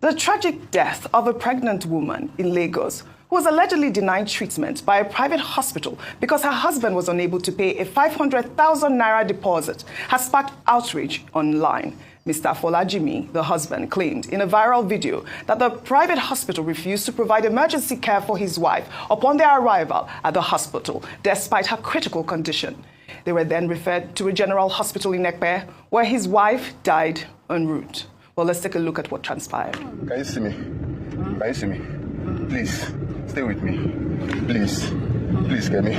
The tragic death of a pregnant woman in Lagos who was allegedly denied treatment by a private hospital because her husband was unable to pay a 500,000 naira deposit has sparked outrage online. Mr. Folajimi, the husband, claimed in a viral video that the private hospital refused to provide emergency care for his wife upon their arrival at the hospital, despite her critical condition. They were then referred to a general hospital in Ekpe, where his wife died en route. Well, let's take a look at what transpired. Can you see me? Can you see me? Please, stay with me. Please. Please, Kemi.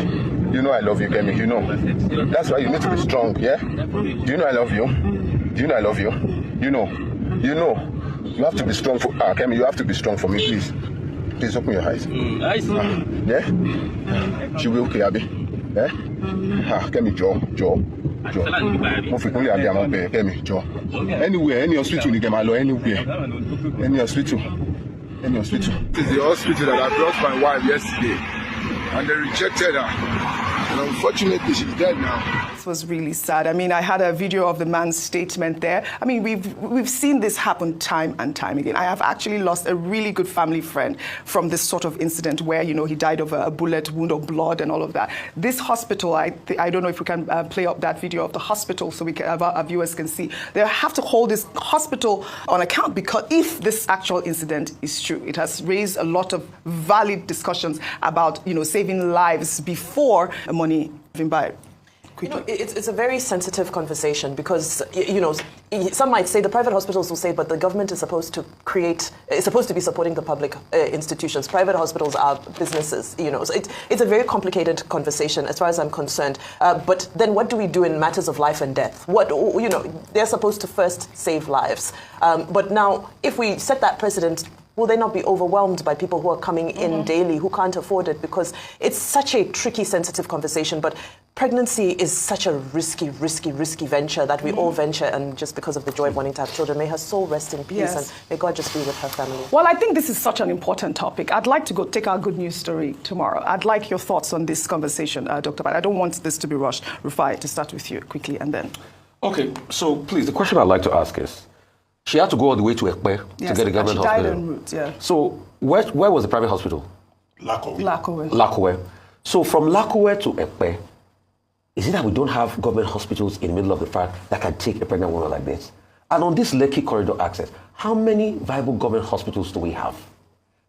You know I love you, Kemi. You know. That's why you need to be strong, yeah? Do you know I love you? Do you know I love you? You know. You know. You have to be strong for... Kemi, you have to be strong for me, please. Please, open your eyes. Yeah? She will okay, Abi. Yeah? Kemi, Joe. Anywhere, any hospital you can allow, anywhere. Any hospital. This is the hospital that I brought my wife yesterday, and they rejected her. And unfortunately, she's dead now. This was really sad. I mean, I had a video of the man's statement there. I mean, we've seen this happen time and time again. I have actually lost a really good family friend from this sort of incident where, you know, he died of a bullet wound or blood and all of that. This hospital, I don't know if we can play up that video of the hospital so our viewers can see. They have to hold this hospital on account because if this actual incident is true, it has raised a lot of valid discussions about, you know, saving lives before money being by. You know, it's a very sensitive conversation because, you know, some might say the private hospitals will say, but the government is supposed to be supporting the public institutions. Private hospitals are businesses, you know. So it's a very complicated conversation as far as I'm concerned. But then what do we do in matters of life and death? What, you know, they're supposed to first save lives. But now, if we set that precedent, will they not be overwhelmed by people who are coming in daily who can't afford it? Because it's such a tricky, sensitive conversation. But pregnancy is such a risky venture that we all venture, and just because of the joy of wanting to have children. May her soul rest in peace, and may God just be with her family. Well, I think this is such an important topic. I'd like to go take our good news story tomorrow. I'd like your thoughts on this conversation, Dr. But I don't want this to be rushed. Rufai, to start with you quickly, and then. Okay, so please, the question I'd like to ask is, she had to go all the way to Ekpe to get a government hospital. She died en route, yeah. So where was the private hospital? Lakowe. So from Lakowe to Ekpe, is it that we don't have government hospitals in the middle of the park that can take a pregnant woman like this? And on this Lekki corridor access, how many viable government hospitals do we have?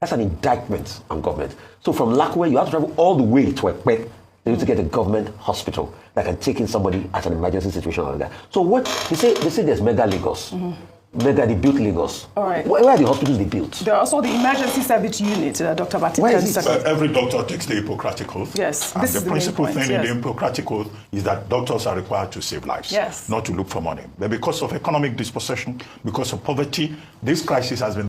That's an indictment on government. So from Lakowe, you have to travel all the way to Ekpe to get a government hospital that can take in somebody at an emergency situation like that. So what they say there's Mega Lagos. Mega, they built Lagos. All right. Where are the hospitals they built? There are also the emergency service unit, Dr. Batik. Where is it? Every doctor takes the Hippocratic Oath. Yes. And the principal thing in the Hippocratic Oath is that doctors are required to save lives, not to look for money. But because of economic dispossession, because of poverty, this crisis has been